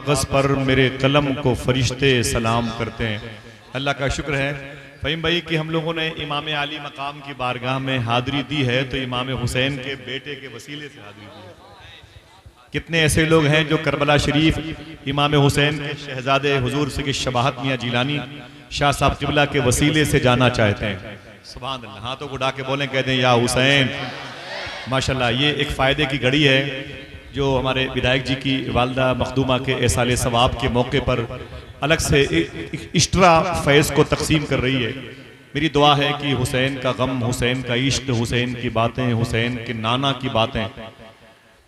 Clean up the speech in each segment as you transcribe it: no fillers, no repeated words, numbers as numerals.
कागज़ पर मेरे कलम को फरिश्ते सलाम करते हैं। अल्लाह का शुक्र है फ़हीम भाई कि हम लोगों ने इमाम आली मकाम की बारगाह में हाज़िरी दी है, तो इमाम हुसैन के बेटे के वसीले से हाज़िरी दी है। कितने ऐसे लोग हैं जो करबला शरीफ इमाम हुसैन के शहजादे हुजूर से शबाहत मियाँ जिलानी शाह साहब किबला के वसीले से जाना चाहते हैं। सुभान अल्लाह, हाथों को उठा के बोलें, कहते हैं या हुसैन। माशाल्लाह, ये एक फ़ायदे की घड़ी है जो हमारे विधायक जी की वालदा मखदूमा के एसाले सवाब के मौके पर अलग से इश्तरा फैज़ को तकसीम कर रही है। मेरी दुआ है कि हुसैन का गम, हुसैन का इश्क, हुसैन की बातें, हुसैन के नाना की बातें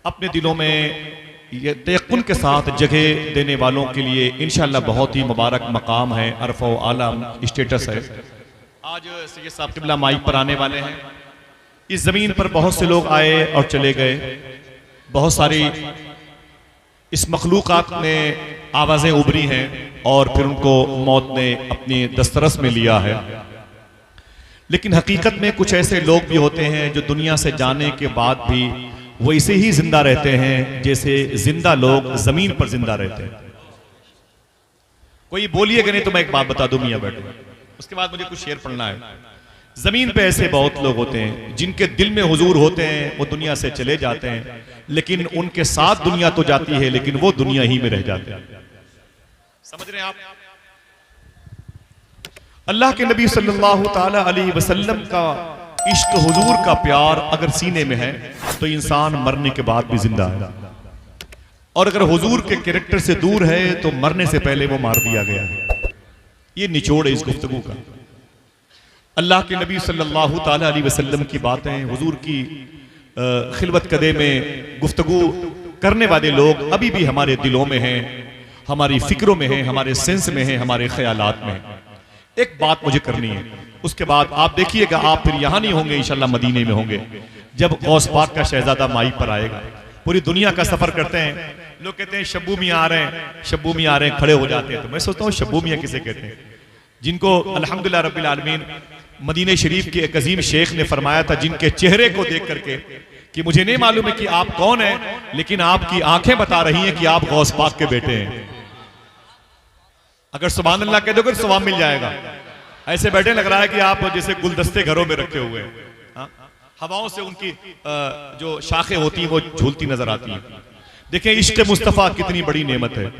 अपने दिलों में ये तयक्कुन के साथ जगह देने वालों के लिए इंशाअल्लाह बहुत ही मुबारक मकाम है, अरफ़ व आला स्टेटस है। आज सैयद साहब किबला माइक पर आने वाले हैं। इस ज़मीन पर बहुत से लोग आए और चले गए, बहुत सारी इस मखलूक़ात में आवाज़ें उभरी हैं और फिर उनको मौत ने अपनी दस्तरस में लिया है। लेकिन हकीकत में कुछ ऐसे लोग भी होते हैं जो दुनिया से जाने के बाद भी वैसे ही जिंदा रहते हैं जैसे जिंदा लोग जमीन पर जिंदा रहते हैं। कोई बोलिएगा नहीं तो मैं एक बात बता दूं मियां बैठो, उसके बाद मुझे कुछ शेर पढ़ना है। जमीन पे ऐसे बहुत लोग होते हैं जिनके दिल में हुजूर होते हैं, वो दुनिया से चले जाते हैं, लेकिन उनके साथ दुनिया तो जाती है लेकिन वो दुनिया ही में रह जाते हैं। समझ रहे हैं आप? अल्लाह के नबी सल्लल्लाहु ताला अलैहि वसल्लम का इश्क, हुजूर का प्यार अगर सीने में है तो इंसान मरने के बाद भी जिंदा है, और अगर हुजूर के कैरेक्टर से दूर है तो मरने से पहले वो मार दिया गया है। ये निचोड़ है इस गुफ्तगू का। अल्लाह के नबी सल्लल्लाहु ताला अलैहि वसल्लम की बातें, हुजूर की खिलवत कदे में गुफ्तगू करने वाले लोग अभी भी हमारे दिलों में हैं, हमारी फिक्रों में हैं, हमारे सेंस में हैं, हमारे ख्यालात में हैं। एक बात मुझे करनी है, उसके बाद आप देखिएगा, आप फिर यहां नहीं होंगे, इंशाल्लाह मदीने में होंगे जब गौस पाक का शहजादा माई पर आएगा। पूरी दुनिया का सफर करते हैं लोग, कहते हैं शब्बू मियां आ रहे हैं, शब्बू मियां आ रहे हैं, खड़े हो जाते हैं। तो मैं सोचता हूँ शब्बू मियां किसे कहते हैं? जिनको अल्हम्दुलिल्लाह रब्बिल आलमीन मदीने शरीफ के एक अजीम शेख ने फरमाया था, जिनके चेहरे को देख करके कि मुझे नहीं मालूम है कि आप कौन हैं, लेकिन आपकी आंखें बता रही हैं कि आप गौस पाक के बेटे हैं। अगर सुभान अल्लाह कह दोगे तो सवाब मिल जाएगा। ऐसे बैठे लग रहा है कि आप जैसे गुलदस्ते घरों में रखे हुए हैं, हवाओं से उनकी जो शाखें होती हैं वो झूलती नजर आती हैं। देखें इश्क मुस्तफ़ा कितनी बड़ी नेमत है।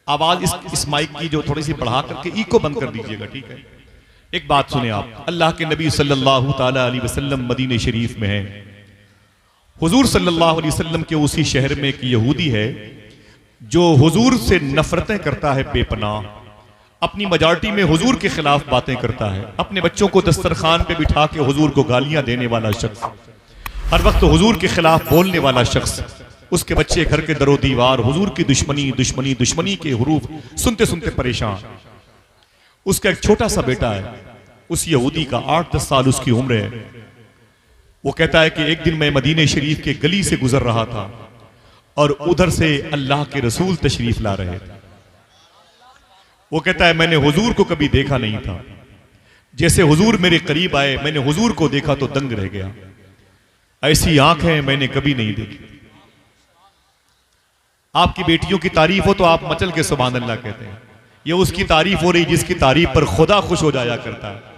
आवाज इस माइक की जो थोड़ी सी बढ़ा करके इको बंद कर दीजिएगा, ठीक है? एक बात सुने आप, अल्लाह के नबी सल्लल्लाहु ताला अलैहि वसल्लम मदीने शरीफ में है। हुजूर सल्लल्लाहु अलैहि वसल्लम के उसी शहर में एक यहूदी है जो हुजूर से नफरतें करता है बेपनाह, अपनी मेजॉरिटी में हुजूर के खिलाफ बातें करता है, अपने बच्चों को दस्तरखान पे बिठा के हुजूर को गालियां देने वाला शख्स, हर वक्त हुजूर के खिलाफ बोलने वाला शख्स, उसके बच्चे घर के दरो दीवार हुजूर की दुश्मनी दुश्मनी दुश्मनी के हुरूफ सुनते सुनते परेशान। उसका एक छोटा सा बेटा है, उस यहूदी का 8-10 साल उसकी उम्र है। वो कहता है कि एक दिन मैं मदीने शरीफ के गली से गुजर रहा था और उधर से अल्लाह के रसूल तशरीफ ला रहे थे। वो कहता है मैंने हुजूर को कभी देखा नहीं था, जैसे हुजूर मेरे करीब आए मैंने हुजूर को देखा तो दंग रह गया, ऐसी आंखें मैंने कभी नहीं देखी। आपकी बेटियों की तारीफ हो तो आप मचल के सुभान अल्लाह कहते हैं। ये उसकी तारीफ हो रही जिसकी तारीफ पर खुदा खुश हो जाया करता है।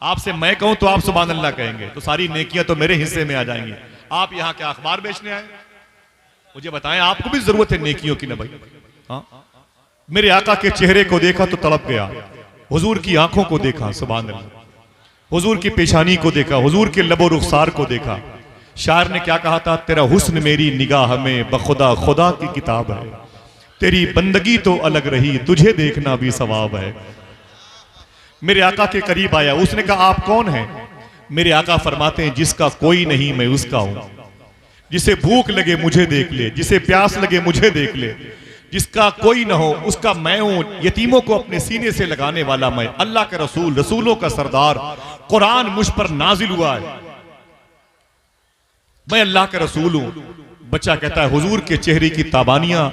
आपसे मैं कहूं तो आप सुभान अल्लाह कहेंगे तो सारी नेकियां तो मेरे हिस्से में आ जाएंगी। आप यहाँ क्या अखबार बेचने आए? मुझे बताएं, आपको भी जरूरत है नेकियों की ना भाई? हाँ, मेरे आका के चेहरे को देखा तो तड़प गया, हुजूर की आंखों को देखा, सुभान अल्लाह, हुजूर की पेशानी को देखा, हुजूर के लबो रुखसार को देखा। शायर ने क्या कहा था? तेरा हुस्न मेरी निगाह में बखुदा खुदा की किताब है, तेरी बंदगी तो अलग रही तुझे देखना भी सवाब है। मेरे आका के करीब आया, उसने कहा आप कौन हैं? मेरे आका फरमाते हैं जिसका कोई नहीं मैं उसका हूं, जिसे भूख लगे मुझे देख ले, जिसे प्यास लगे मुझे देख ले, जिसका कोई ना हो उसका मैं हूं, यतीमों को अपने सीने से लगाने वाला मैं, अल्लाह का रसूल, रसूलों का सरदार, कुरान मुझ पर नाजिल हुआ है, मैं अल्लाह का रसूल हूं। बच्चा कहता है हुजूर के चेहरे की ताबानियां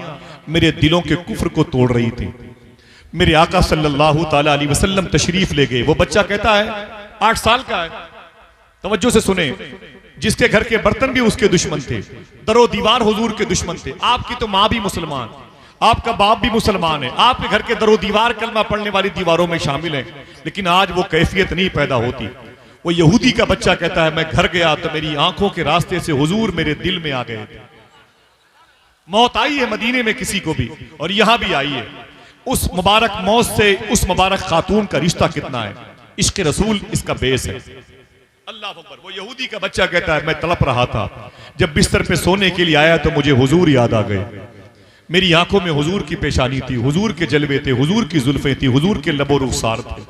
मेरे दिलों के कुफ्र को तोड़ रही थी। मेरे आका सल्लल्लाहु ताला अलैहि वसल्लम तशरीफ ले गए। वो बच्चा कहता है 8 साल का है, तवज्जो से सुने, जिसके घर के बर्तन भी उसके दुश्मन थे, दरो दीवार हुजूर के दुश्मन थे। आपकी तो माँ भी मुसलमान, आपका बाप भी मुसलमान है, आपके घर के दरो दीवार कलमा पढ़ने वाली दीवारों में शामिल है, लेकिन आज वो कैफियत नहीं पैदा होती। वो यहूदी का बच्चा कहता है मैं घर गया तो मेरी आंखों के रास्ते से हुजूर मेरे दिल में आ गए थे। मौत आई है मदीने में किसी को भी, और यहां भी आई है। उस मुबारक मौत से उस मुबारक खातून का रिश्ता कितना है, इश्क रसूल इसका बेस है। अल्लाह अकबर। वो यहूदी का बच्चा कहता है मैं तड़प रहा था, जब बिस्तर पे सोने के लिए आया तो मुझे हुजूर याद आ गए। मेरी आंखों में हुजूर की पेशानी थी, हुजूर के जलवे थे, हुजूर की जुल्फें थी, हुजूर के लबो रुखसार थे।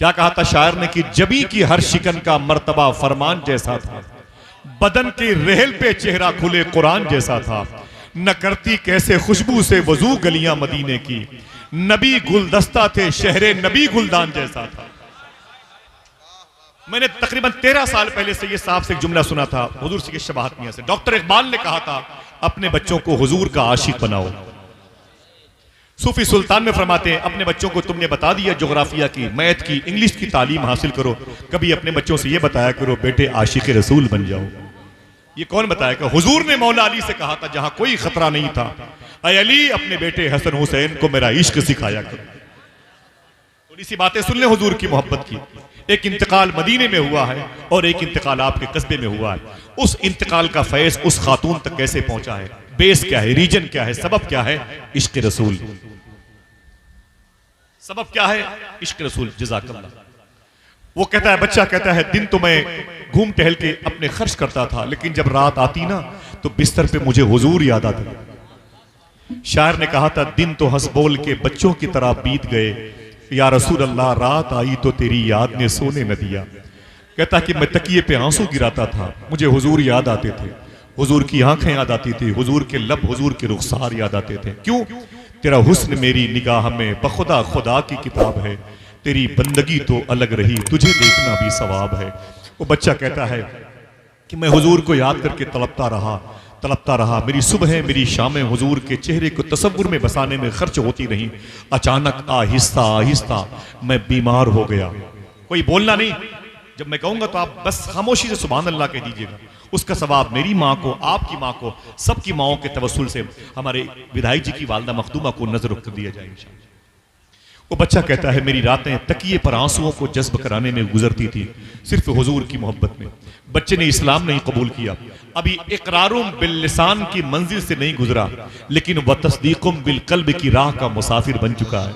क्या कहा था शायर ने कि जबी की हर शिकन का मर्तबा फरमान जैसा था, बदन के रेहल पे चेहरा खुले कुरान जैसा था, न करती कैसे खुशबू से वजू गलियां मदीने की, नबी गुलदस्ता थे शहरे नबी गुलदान जैसा था। मैंने तकरीबन 13 साल पहले से ये साहब से एक जुमला सुना था हुजूर की शबाहत मियां से। डॉक्टर इकबाल ने कहा था अपने बच्चों को हुजूर का आशिक बनाओ। सूफी सुल्तान में फरमाते हैं अपने बच्चों को तुमने बता दिया जोग्राफिया की, मैथ की, इंग्लिश की तालीम हासिल करो, कभी अपने बच्चों से ये बताया करो बेटे आशिक रसूल बन जाओ। ये कौन बताएगा? हुजूर ने मौला अली से कहा था जहां कोई खतरा नहीं था, ऐ अली अपने बेटे हसन हुसैन को मेरा इश्क सिखाया करो। थोड़ी सी बातें सुन ले हुजूर की मोहब्बत की। एक इंतकाल मदीने में हुआ है और एक इंतकाल आपके कस्बे में हुआ है। उस इंतकाल का फैज उस खातून तक कैसे पहुंचा है, बेस क्या है, रीजन क्या है, सबब क्या है? इश्क रसूल। सबब क्या है? इश्क रसूल। जज़ाकल्लाह। वो कहता है, बच्चा कहता है दिन तो मैं घूम टहल के अपने खर्च करता था, लेकिन जब रात आती ना तो बिस्तर पे मुझे हुजूर याद आते। शायर ने कहा था दिन तो हंस बोल के बच्चों की तरह बीत गए, या रसूल अल्लाह रात आई तो तेरी याद ने सोने न दिया। कहता कि मैं तकिए पे आंसू गिराता था, मुझे हुजूर याद आते थे, हुजूर की आंखें याद आती थी, हुजूर के लब, हुजूर के रुखसार याद आते थे। क्यों? तेरा हुस्न मेरी निगाह में बखुदा खुदा की किताब है, तेरी बंदगी तो अलग रही, तुझे देखना भी सवाब है। वो बच्चा कहता है कि मैं हुजूर को याद करके तड़पता रहा, मेरी सुबह मेरी शामें हुजूर के चेहरे को तसव्वुर में बसाने में खर्च होती रही। अचानक आहिस्ता आहिस्ता मैं बीमार हो गया। कोई बोलना नहीं, जब मैं कहूंगा तो आप बस खामोशी से सुभान अल्लाह कह दीजिएगा। उसका सवाब मेरी माँ को, आपकी माँ को, सबकी माओं के तवस्सुल से हमारे विधायक जी की वालदा मखदूमा को नजर रख दिया जाए इंशाअल्लाह। वो बच्चा कहता है मेरी रातें तकिए पर आंसुओं को जज्ब कराने में गुजरती थी, सिर्फ हुजूर की मोहब्बत में। बच्चे ने इस्लाम नहीं कबूल किया, अभी इकरारुम बिल लिसान की मंजिल से नहीं गुजरा, लेकिन वह तस्दीकुम बिल कल्ब की राह का मुसाफिर बन चुका है।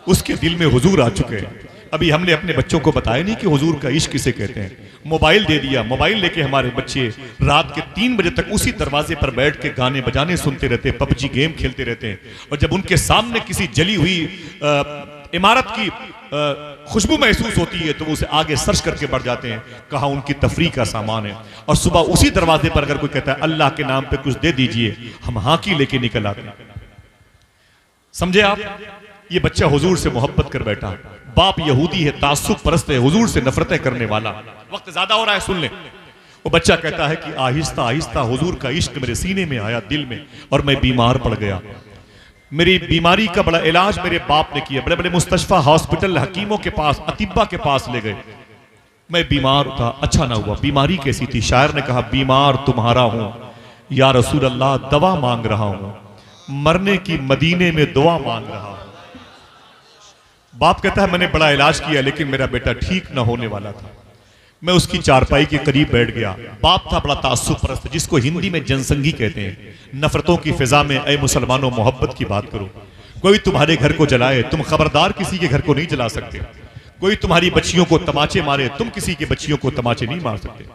उसके दिल में हुजूर आ चुके हैं। अभी हमने अपने बच्चों को बताया नहीं कि हुजूर का इश्क किसे कहते हैं। मोबाइल दे दिया, मोबाइल लेके हमारे बच्चे रात के 3 बजे तक उसी दरवाजे पर बैठ के गाने बजाने सुनते रहते, पबजी गेम खेलते रहते हैं। और जब उनके सामने किसी जली हुई इमारत की खुशबू महसूस होती है तो वो उसे आगे सर्च करके बढ़ जाते हैं, कहा उनकी तफरीह का सामान है। और सुबह उसी दरवाजे पर अगर कोई कहता है अल्लाह के नाम पे कुछ दे दीजिए, हम हाकी लेके निकल आते हैं। समझे आप? ये बच्चा हुजूर से मोहब्बत कर बैठा, बाप यहूदी है, तासुब परस्त है, हुजूर से नफरतें करने वाला। वक्त ज्यादा हो रहा है, सुन ले। वो बच्चा कहता है कि आहिस्ता आहिस्ता हुजूर का इश्क मेरे सीने में आया, दिल में, और मैं बीमार पड़ गया। मेरी बीमारी का बड़ा इलाज मेरे बाप ने किया, बड़े बड़े मुस्तशफा हॉस्पिटल, हकीमों के पास, अतिब्बा के पास ले गए। मैं बीमार था, अच्छा ना हुआ। बीमारी कैसी थी? शायर ने कहा बीमार तुम्हारा हूं या रसूल अल्लाह, दवा मांग रहा हूं, मरने की मदीने में दुआ मांग रहा हूं। बाप कहता है मैंने बड़ा इलाज किया लेकिन मेरा बेटा ठीक न होने वाला था। मैं उसकी चारपाई के करीब बैठ गया। बाप था बड़ा तासुब परस्त, जिसको हिंदी में जनसंगी कहते हैं। नफरतों की फिजा में ऐ मुसलमानों मोहब्बत की बात करो। कोई तुम्हारे घर को जलाए, तुम खबरदार किसी के घर को नहीं जला सकते। कोई तुम्हारी बच्चियों को तमाचे मारे, तुम किसी की बच्चियों को तमाचे नहीं मार सकते।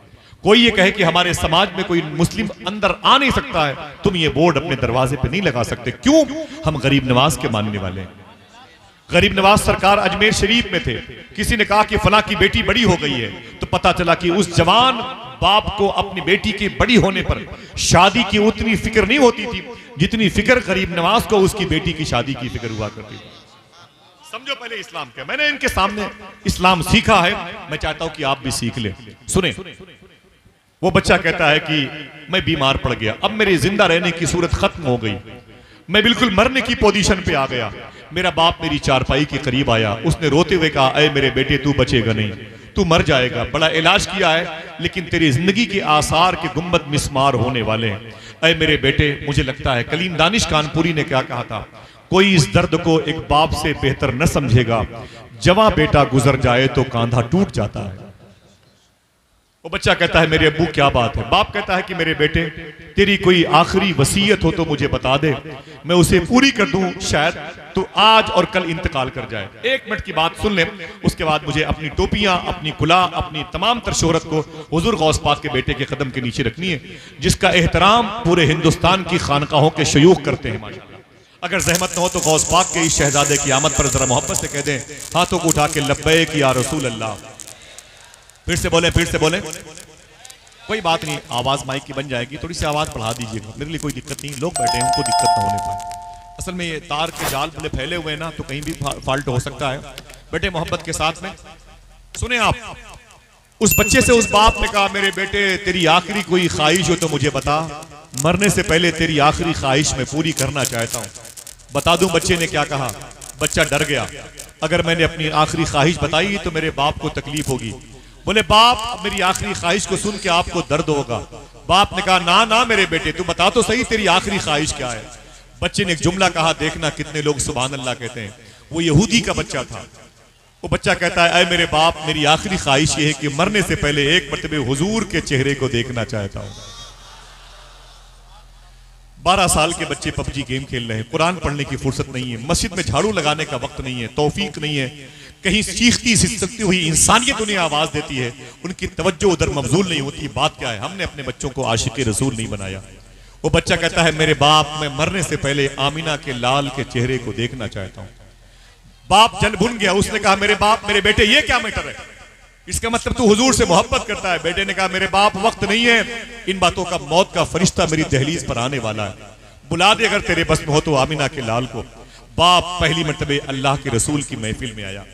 कोई ये कहे कि हमारे समाज में कोई मुस्लिम अंदर आ नहीं सकता है, तुम ये बोर्ड अपने दरवाजे पे नहीं लगा सकते। क्यों? हम गरीब नवाज के मानने वाले हैं। गरीब नवाज सरकार अजमेर शरीफ में थे, किसी ने कहा कि फला की बेटी बड़ी हो गई है, तो पता चला कि उस जवान बाप को अपनी बेटी के बड़ी होने पर शादी की उतनी फिक्र नहीं होती थी जितनी फिक्र गरीब नवाज को उसकी बेटी की शादी की फिक्र हुआ करती थी। समझो पहले इस्लाम क्या। मैंने इनके सामने इस्लाम सीखा है, मैं चाहता हूं कि आप भी सीख ले। सुने, वो बच्चा कहता है कि मैं बीमार पड़ गया, अब मेरी जिंदा रहने की सूरत खत्म हो गई, मैं बिल्कुल मरने की पोजीशन पे आ गया। मेरा बाप मेरी चारपाई के करीब आया, उसने रोते हुए कहा ऐ मेरे बेटे तू बचेगा नहीं, तू मर जाएगा। बड़ा इलाज किया है लेकिन तेरी जिंदगी के आसार के गुंबद मिस्मार होने वाले हैं। ऐ मेरे बेटे, मुझे लगता है कलीम दानिश कानपुरी ने क्या कहा था, कोई इस दर्द को एक बाप से बेहतर न समझेगा, जवां बेटा गुजर जाए तो कांधा टूट जाता है। वो बच्चा कहता है मेरे अब्बू क्या बात है। बाप कहता है कि मेरे बेटे, तेरी कोई आखिरी वसीयत हो तो मुझे बता दे, मैं उसे पूरी कर दूं, शायद तो आज और कल इंतकाल कर जाए। 1 मिनट की बात सुन ले, उसके बाद मुझे अपनी टोपियां, अपनी कुला, अपनी तमाम तर शोहरत को हुजूर गौस पाक के बेटे के कदम के नीचे रखनी है, जिसका एहतराम पूरे हिंदुस्तान की खानकाहों के शयूख करते हैं माशाअल्लाह। अगर जहमत न हो तो गौस पाक के इस शहजादे की आमद पर जरा मोहब्बत से कह दें, हाथों को उठा के लब्बैक या रसूल अल्लाह। फिर से बोले, फिर से बोले। कोई बात नहीं, आवाज माइक की बन जाएगी, थोड़ी सी आवाज बढ़ा दीजिएगा, मेरे लिए कोई दिक्कत नहीं, लोग बैठे हैं उनको दिक्कत ना होने पाए। असल में ये तार के जाल बड़े फैले हुए हैं ना, तो कहीं भी फॉल्ट हो सकता है। बेटे मोहब्बत के साथ में सुने आप। उस बच्चे से उस बाप ने कहा, मेरे बेटे तेरी आखिरी कोई ख्वाहिश हो तो मुझे बता, मरने से पहले तेरी आखिरी ख्वाहिश मैं पूरी करना चाहता हूं, बता दूं। बच्चे ने क्या कहा? बच्चा डर गया, अगर मैंने अपनी आखिरी ख्वाहिश बताई तो मेरे बाप को तकलीफ होगी। बोले बाप, मेरी आखिरी ख्वाहिश को सुन के आपको दर्द होगा। बाप ने कहा ना ना मेरे बेटे, तू बता तो सही तेरी आखिरी ख्वाहिश क्या है। बच्चे ने एक जुमला कहा, देखना कितने लोग सुभान अल्लाह कहते हैं। वो यहूदी का बच्चा था। वो बच्चा कहता है, ऐ मेरे बाप, मेरी आखिरी ख्वाहिश ये है कि मरने से पहले एक मरतबे हुजूर के चेहरे को देखना चाहता हूं। 12 साल के बच्चे पबजी गेम खेल रहे हैं, कुरान पढ़ने की फुर्सत नहीं है, मस्जिद में झाड़ू लगाने का वक्त नहीं है, तौफीक नहीं है, कहीं चीखती सिसकती हुई इंसानियत उन्हें आवाज देती है, उनकी तवज्जो उधर मबजूल नहीं होती। बात क्या है? हमने अपने बच्चों को आशिक रसूल नहीं बनाया। वो बच्चा कहता है, मेरे बाप, मैं मरने से पहले आमिना के लाल के चेहरे को देखना चाहता हूं। बाप जल भुन गया, उसने कहा, मेरे बाप, मेरे बेटे, ये क्या मैटर है? इसका मतलब तू हुजूर से मोहब्बत करता है। बेटे ने कहा, मेरे बाप, वक्त नहीं है, इन बातों का मौत का फरिश्ता मेरी दहलीज पर आने वाला है, बुला दे अगर तेरे बस में हो तो आमिना के लाल को। बाप पहली मरतबे अल्लाह के रसूल की महफिल में आया।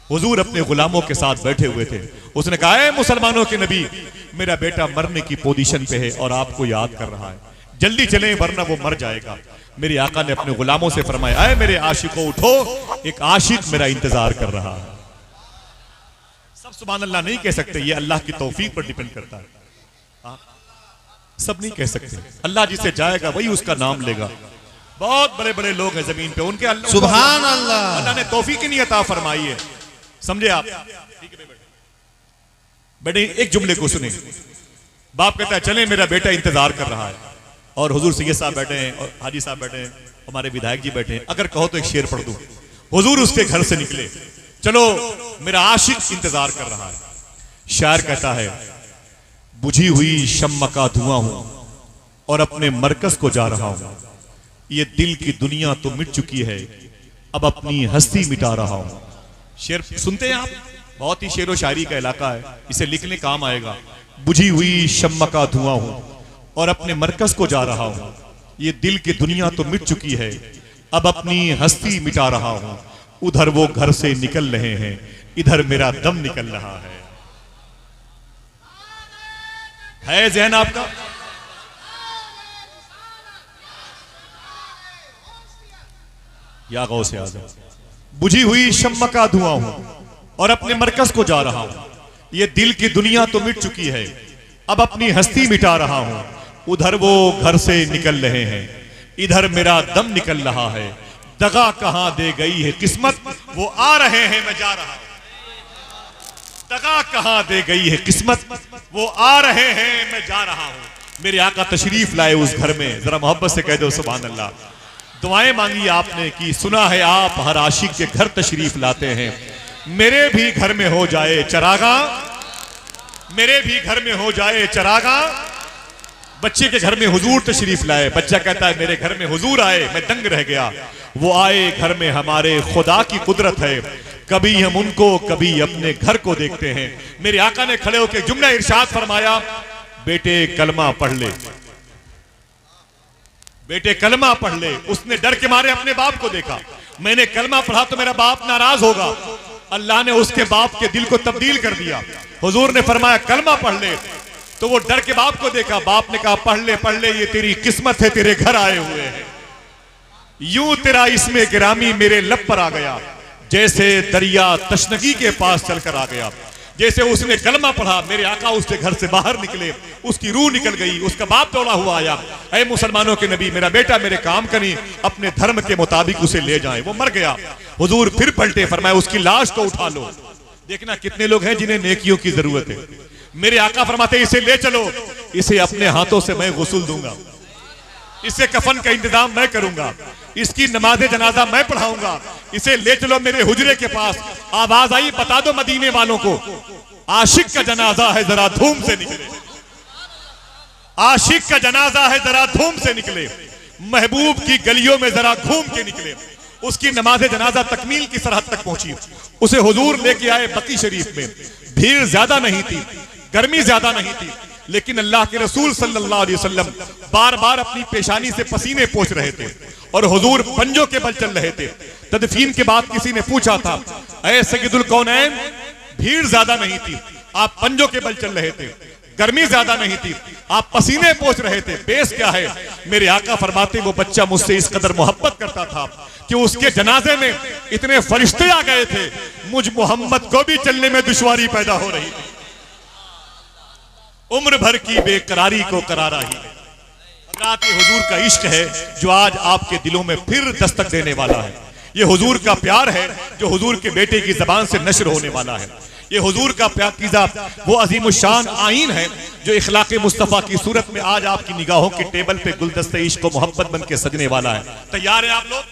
हुजूर अपने गुलामों के साथ बैठे हुए थे। उसने कहा, ऐ मुसलमानों के नबी, मेरा बेटा मरने की पोजीशन पे है और आपको याद कर रहा है, जल्दी चलें वरना वो मर जाएगा। मेरे आका ने अपने गुलामों से फरमाया, ऐ मेरे आशिकों, उठो, एक आशिक मेरा इंतजार कर रहा है। सब सुभान अल्लाह नहीं कह सकते, ये अल्लाह की तौफीक पर डिपेंड करता है। सब नहीं कह सकते, अल्लाह जिसे जाएगा वही उसका नाम लेगा। बहुत बड़े बड़े लोग हैं जमीन पे, उनके अल्लाह सुभान अल्लाह, अल्लाह ने तौफीक नहीं अता फरमाई है, समझे आप? बेटे एक जुमले को सुने। बाप कहता है, चले, मेरा बेटा इंतजार कर रहा है, और हुजूर सैयद साहब बैठे हैं और हाजी साहब बैठे हैं, हमारे विधायक जी बैठे हैं। अगर कहो तो एक शेर पढ़ दूं। हुजूर उसके घर से निकले, चलो मेरा आशिक इंतजार कर रहा है। शायर कहता है, बुझी हुई शम्मा का धुआं हूं और अपने मरकज को जा रहा हूं, ये दिल की दुनिया तो मिट चुकी है, अब अपनी हस्ती मिटा रहा हूं। शेर सुनते हैं आप? बहुत ही शेरो शायरी का इलाका है, इसे लिखने काम आएगा। बुझी हुई शम्मा का धुआं हूं और अपने मरकज को जा रहा हूं, ये दिल की दुनिया तो मिट चुकी है, अब अपनी हस्ती मिटा रहा हूं। उधर वो घर से निकल रहे हैं, इधर मेरा दम निकल रहा है ज़हन आपका? या गौसे आज़म, बुझी हुई शम्मा का धुआं हूं और अपने मरकज को जा रहा हूं, ये दिल की दुनिया तो मिट चुकी है, अब अपनी हस्ती मिटा रहा हूं। उधर वो घर से निकल रहे हैं, इधर मेरा दम निकल रहा है, दगा कहां दे गई है किस्मत, वो आ रहे हैं मैं जा रहा हूं। दगा कहां दे गई है किस्मत, वो आ रहे हैं मैं जा रहा हूं। मेरे आका तशरीफ लाए उस घर में, जरा मोहब्बत से कह दो सुभान अल्लाह। दुआएं मांगी आपने कि सुना है आप हर आशिक के घर तशरीफ लाते हैं, मेरे भी घर में हो जाए चरागा, मेरे भी घर में हो जाए चरागा। बच्चे के घर में हुजूर तशरीफ लाए, बच्चा कहता है, मेरे घर में हुजूर आए, मैं दंग रह गया। वो आए घर में, हमारे खुदा की कुदरत है, कभी हम उनको कभी अपने घर को देखते हैं। मेरे आका ने खड़े होकर जुमला इरशाद फरमाया, बेटे कलमा पढ़ ले, बेटे कलमा पढ़ ले। उसने डर के मारे अपने बाप को देखा, मैंने कलमा पढ़ा तो मेरा बाप नाराज होगा। अल्लाह ने उसके बाप के दिल को तब्दील कर दिया। हुजूर ने फरमाया कलमा पढ़ ले, तो वो डर के बाप को देखा। बाप ने कहा पढ़ ले, ये तेरी किस्मत है, तेरे घर आए हुए हैं। यूं तेरा इसमें गिरामी मेरे लब पर आ गया, जैसे दरिया तशनगी के पास चलकर आ गया। जैसे उसने कलमा पढ़ा, मेरे आका उसके घर से बाहर निकले, उसकी रूह निकल गई, उसका बाप दौड़ा हुआ आया, ऐ मुसलमानों के नबी, मेरा बेटा मेरे काम करी, अपने धर्म के मुताबिक उसे ले जाएं। वो मर गया। हुजूर फिर पलटे, फरमाया उसकी लाश को उठा लो। देखना कितने लोग हैं जिन्हें नेकियों की जरूरत है। मेरे आका फरमाते इसे ले चलो, इसे अपने हाथों से मैं गुस्ल दूंगा, इसे कफन का इंतजाम मैं करूंगा, इसकी नमाज जनाजा मैं पढ़ाऊंगा, इसे ले चलो मेरे हुजरे के पास। आवाज आई, बता दो मदीने वालों को, आशिक का जनाजा है, जरा धूम से निकले। आशिक का जनाजा है, जरा धूम से निकले। महबूब की गलियों में जरा घूम के निकले। उसकी नमाज जनाजा तकमील की सरहद तक पहुंची। उसे हुजूर लेके आए बकी शरीफ में। भीड़ ज्यादा नहीं थी, गर्मी ज्यादा नहीं थी, लेकिन अल्लाह के रसूल सल्लल्लाहु अलैहि वसल्लम बार बार अपनी पेशानी से पसीने पोंछ रहे थे और हुजूर पंजों के बल चल रहे थे। तदफीन के बाद किसी ने पूछा था, ऐ सय्यदुल कौनैन, भीड़ ज्यादा नहीं थी, आप पंजों के बल चल रहे थे, गर्मी ज्यादा नहीं थी, आप पसीने पोंछ रहे थे, बेस क्या है? मेरे आका फरमाते, वो बच्चा मुझसे इस कदर मोहब्बत करता था कि उसके जनाजे में इतने फरिश्ते आ गए थे, मुझ मोहम्मद को भी चलने में दुश्वारी पैदा हो रही थी। उम्र भर की बेकरारी को करारा ही है। हज़रात, ये हुजूर का इश्क है जो आज आपके दिलों में फिर दस्तक देने वाला है। ये हुजूर का प्यार है जो हुजूर के बेटे की जबान से नश्र होने वाला है। ये हुजूर का पाकीज़ा वो अजीमुशान आईन है जो इखलाक़े मुस्तफ़ा की सूरत में आज आपकी निगाहों के टेबल पे गुलदस्ते इश्क व मोहब्बत बन के सजने वाला है। तैयार है आप लोग?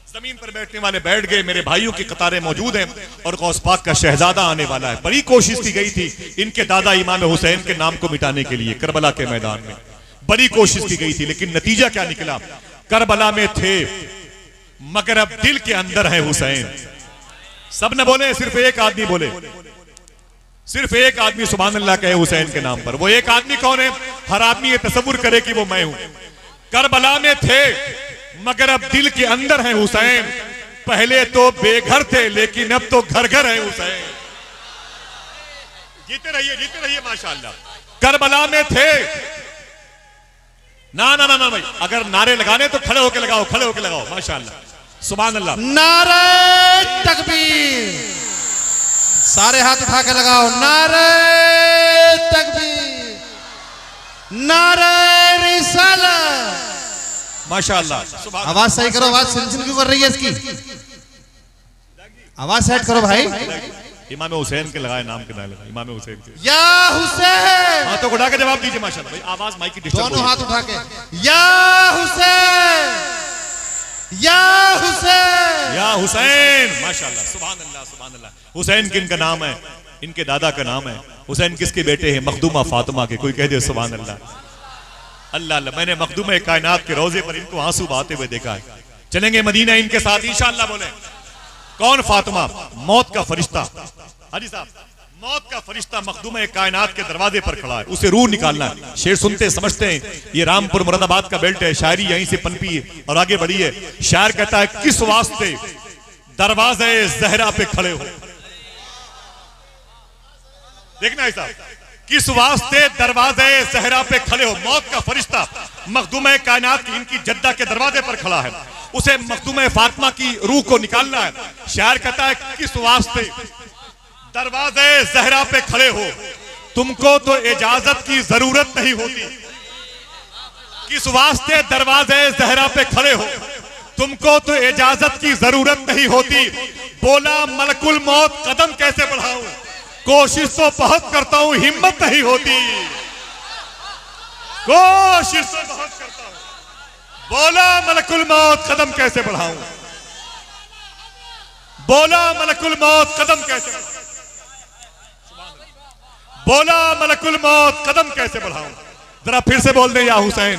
जमीन पर बैठने वाले बैठ गए, मेरे भाइयों की कतारें मौजूद हैं और गौस पाक का शहजादा आने वाला है। बड़ी कोशिश की गई थी इनके दादा इमाम हुसैन के नाम को मिटाने के लिए करबला के मैदान में, बड़ी कोशिश की गई थी, लेकिन नतीजा क्या निकला? करबला में थे मगर अब दिल के अंदर है हुसैन। सब न बोले, सिर्फ एक आदमी बोले, सिर्फ एक आदमी सुभान अल्लाह कहे हुसैन के नाम पर। वो एक आदमी कौन है? हर आदमी ये तसव्वुर करे कि वो मैं हूं। करबला में थे मगर अब दिल के अंदर है हुसैन। पहले तो बेघर थे लेकिन अब तो घर घर है हुसैन। जीते रहिए माशाअल्लाह। करबला में थे ना ना ना ना भाई, अगर नारे लगाने तो खड़े होके लगाओ, खड़े होके लगाओ माशाअल्लाह सुभान अल्लाह। नारे तकबीर, सारे हाथ उठा के लगाओ। नारे तकबीर, नारे रिसालत, माशाअल्लाह। आवाज सही करो, आवाज सिलसिल क्यों कर रही है इसकी? आवाज सेट करो भाई। इमाम हुसैन के लगाए नाम के नाम लगाए, इमाम हुसैन के। या हुसैन, हाथों को उठा के जवाब दीजिए माशाअल्लाह भाई। आवाज माइक की डिस्टर्ब दोनों हाथ उठा के। या हुसैन, या हुसैन, या हुसैन, माशाअल्लाह सुभान अल्लाह सुभान अल्लाह। हुसैन किन का नाम है? इनके दादा का नाम है। हुसैन किसके बेटे हैं? मखदूमा फातिमा के। कोई कह दे सुभान अल्लाह। अल्लाह अल्लाह। मैंने मखदूमा कायनात के रोजे पर इनको आंसू बहाते हुए देखा है। चलेंगे मदीना इनके साथ इंशाअल्लाह। बोले कौन? फातिमा, मौत का फरिश्ता। हाजी साहब, मौत का फरिश्ता मखदूमा कायनात के दरवाजे पर खड़ा है, उसे रूह निकालना है। शेर सुनते समझते हैं ये रामपुर मुरादाबाद का बेल्ट है, शायरी यहीं से पनपी है और आगे बढ़ी है। शायर कहता है, किस वास्ते दरवाजे जहरा पे खड़े हो। देखना है साहब, किस वास्ते दरवाजे जहरा पे खड़े हो। मौत का फरिश्ता मखदूमा कायनात की इनकी जद्दा के दरवाजे पर खड़ा है, उसे मखदूमा फातिमा की रूह को निकालना है। शायर कहता है, किस वास्ते दरवाजे जहरा पे खड़े हो, तुमको तो इजाजत की जरूरत नहीं होती। किस वास्ते दरवाजे जहरा पे खड़े हो, तुमको तो इजाजत की जरूरत नहीं होती। बोला मलकुल मौत, कदम कैसे बढ़ाऊं, कोशिश तो बहुत करता हूं, हिम्मत नहीं होती। कोशिश तो बहुत करता हूं, बोला मलकुल मौत, कदम कैसे बढ़ाऊं। बोला मलकुल मौत, कदम कैसे बढ़ाऊं। बोला मलकुल मौत, कदम कैसे बढ़ाऊं। जरा फिर से बोल दे या हुसैन,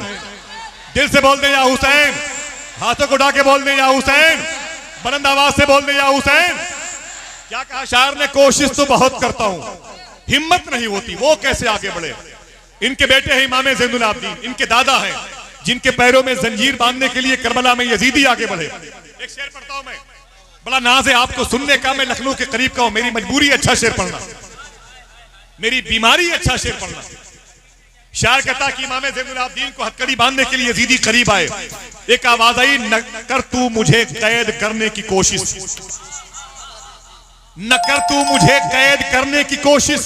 दिल से बोल दे या हुसैन, हाथों को उठा के बोल दे या हुसैन, बुलंद आवाज से बोल दे या हुसैन। क्या कहा शायर ने? कोशिश तो बहुत करता हूं, हिम्मत नहीं होती। वो कैसे आगे बढ़े? इनके बेटे हैं इमाम ज़ैनुल आबिदीन, इनके दादा हैं जिनके पैरों में जंजीर बांधने के लिए करबला में यजीदी आगे बढ़े। एक शेर पढ़ता हूं मैं, बड़ा नाज है आपको सुनने का। मैं लखनऊ के करीब का हूं, मेरी मजबूरी अच्छा शेर पढ़ना, मेरी बीमारी अच्छा शेर पढ़ना। शायर कहता कि इमाम ज़ैनुल आबिदीन को हथकड़ी बांधने के लिए यजीदी करीब आए। एक आवाज आई, न कर तू मुझे कैद करने की कोशिश, न कर तू मुझे कैद करने की कोशिश,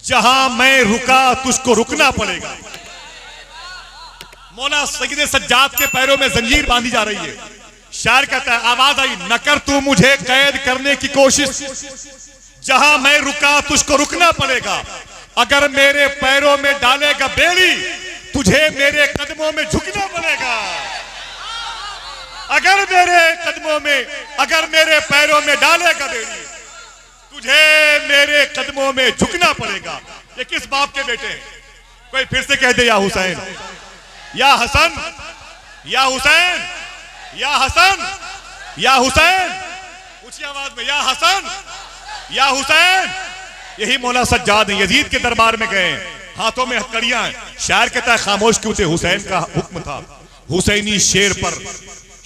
जहां मैं रुका तुझको रुकना पड़ेगा। मौला सैयद सज्जाद के पैरों में जंजीर बांधी जा रही है। शायर कहता है, आवाज आई, न कर तू मुझे कैद करने की कोशिश, जहां मैं रुका तुझको रुकना पड़ेगा। अगर मेरे पैरों में डालेगा बेड़ी, तुझे मेरे कदमों में झुकना पड़ेगा। अगर मेरे पैरों में डालेगा बेड़ी, तुझे मेरे कदमों में झुकना पड़ेगा। ये किस बाप के बेटे हैं? कोई फिर से कह दे, या हुसैन, या हसन, या हुसैन, या हसन, या हुसैन, ऊंची आवाज में, या हसन, या हुसैन। यही मौला सज्जाद यजीद के दरबार में गए, हाथों में हथकड़ियां हैं। शायर कहता है, खामोश क्यों थे? हुसैन का हुक्म था। हुसैनी शेर पर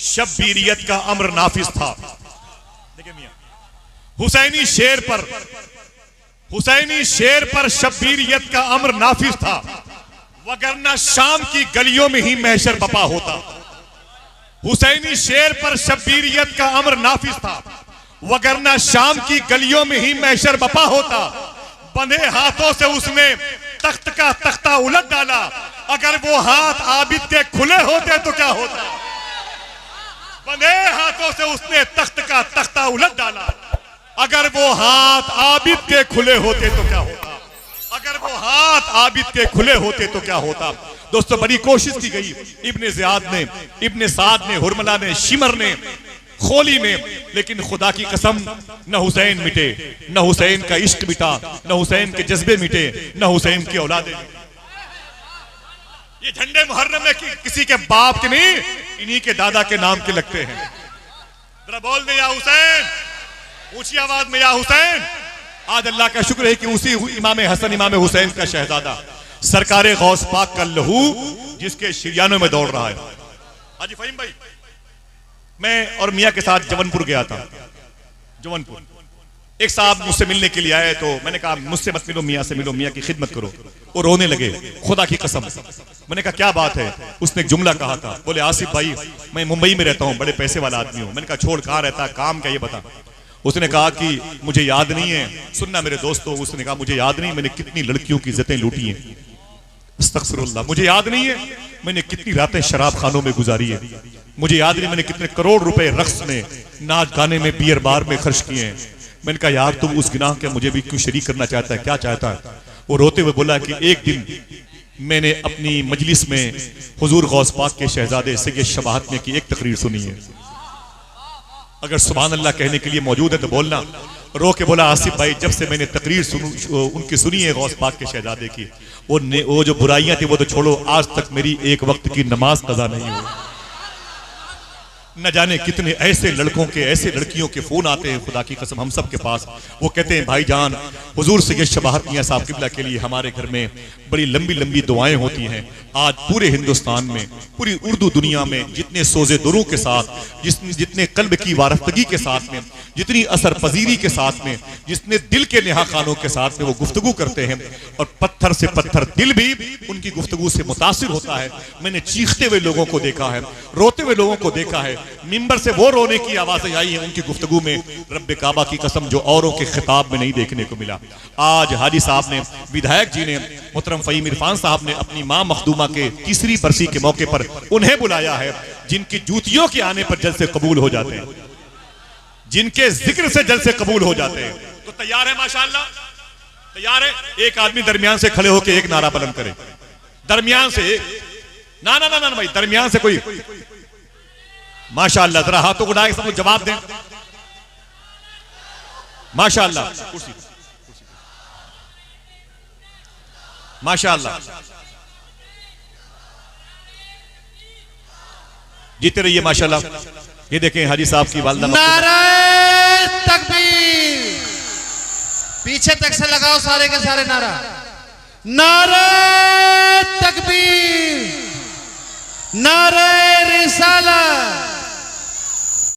शब्बीरियत का अम्र नाफिज था। देखिए मियां, हुसैनी शेर पर शब्बीरियत का अम्र नाफिज था, वगरना शाम की गलियों में ही महशर बपा होता। हुसैनी शेर पर शब्बीरियत का अम्र नाफिज था, वगरना शाम की गलियों में ही महशर बपा होता। बंधे हाथों से उसने तख्त का तख्ता उलट डाला, अगर वो हाथ आबिद के खुले होते तो क्या होता। बंधे हाथों से उसने तख्त का तख्ता उलट डाला, अगर वो हाथ आबिद के खुले होते तो क्या होता। अगर वो हाथ आबिद के खुले होते तो क्या होता। दोस्तों, बड़ी कोशिश की गई, इब्ने ज़ियाद ने, इब्ने साद ने, हुरमला ने, शिमर ने, खोली में, लेकिन खुदा की कसम न हुसैन मिटे, न हुसैन का इश्क मिटा, न हुसैन के जज्बे मिटे, न हुसैन की औलादे। ये झंडे मुहर्रम में किसी के बाप के नहीं, इन्हीं के दादा के नाम के लगते हैं। जरा बोल दे, या हुसैन, ऊंची आवाज में, या हुसैन। आज अल्लाह का शुक्र है कि उसी इमाम हसन, इमाम हुसैन का शहजादा, सरकारे गौस पाक का लहू जिसके शिरियानों में दौड़ रहा है। हाजी फहीम भाई, मैं और मियाँ के साथ जवनपुर गया था। जवनपुर एक साहब मुझसे मिलने के लिए आए, तो मैंने कहा, मुझसे मत मिलो, मियाँ से मिलो, मियाँ की खिदमत करो। वो रोने लगे, खुदा की कसम। मैंने कहा, क्या बात है? उसने एक जुमला कहा था, बोले, आसिफ भाई, मैं मुंबई में रहता हूँ, बड़े पैसे वाला आदमी हूँ। मैंने कहा, छोड़, कहाँ रहता है, काम क्या, ये बता। उसने कहा कि मुझे याद नहीं है। सुनना मेरे दोस्तों, उसने कहा, मुझे याद नहीं मैंने कितनी लड़कियों की इज्जतें लूटी हैं। अस्तगफिरुल्लाह, मुझे याद नहीं है मैंने कितनी रातें शराब खानों में गुजारी है। मुझे याद नहीं मैंने कितने करोड़ रुपए रक्स में, नाच गाने में, बियर बार में खर्च किए हैं। मैंने कहा, यार तुम उस गुनाह के मुझे भी क्यों शरीक करना चाहता है, क्या चाहता है? वो रोते हुए बोला कि एक दिन मैंने अपनी मजलिस में हुजूर गौस पाक के शहजादे सैयद शबाहत ने की एक तकरीर सुनी है। अगर सुभान अल्लाह कहने के लिए मौजूद है तो बोलना। रो के बोला, आसिफ भाई, जब से मैंने तकरीर उनकी सुनी है गौस पाक के शहजादे की, वो जो बुराइयां थी वो तो छोड़ो, आज तक मेरी एक वक्त की नमाज कज़ा नहीं हुई। न जाने कितने ऐसे लड़कों के, ऐसे लड़कियों के फोन आते हैं, खुदा की कसम, हम सब के पास। वो कहते हैं, भाईजान, हुजूर सैयद शबाहत मियां साहब किबला के लिए हमारे घर में बड़ी लंबी लंबी दुआएं होती हैं। आज पूरे हिंदुस्तान में, पूरी उर्दू दुनिया में जितने सोजे दुरूं के साथ, जितने कल्ब की वारफ्तगी के साथ में, जितनी असर पजीरी के साथ में, जितने दिल के नेहा खानों के साथ में वो गुफ्तगू करते हैं, और पत्थर से पत्थर दिल भी उनकी गुफ्तगू से मुतासिर होता है। मैंने चीखते हुए लोगों को देखा है, रोते हुए लोगों को देखा है, मिंबर से वो रोने की आवाजें आई हैं उनकी गुफ्तगू में, रब्बे काबा की कसम, जो औरों के खिताब में नहीं देखने को मिला। आज हाजी साहब ने, विधायक जी ने, मोहतरम फहीम इरफान साहब ने अपनी मां मखदूमा के तीसरी बरसी के मौके पर उन्हें बुलाया है, जिनकी जूतियों के आने पर जलसे कबूल हो जाते हैं, जिनके जिक्र से जलसे कबूल हो जाते हैं। तो तैयार है माशाअल्लाह, तैयार है? एक आदमी दरमियान से खड़े होकर एक नारा बुलंद करे, दरमियान से। ना ना ना ना भाई, दरमियान से कोई, माशाअल्लाह, जरा हाथों को उठाए, सब लोग जवाब दें। माशाअल्लाह, माशाअल्लाह, जीते रहिए माशाअल्लाह। ये देखें हाजी साहब की वालदा। नारे तकबीर, पीछे तक से लगाओ सारे के सारे नारा। नारे तकबीर, नारे रिसालत,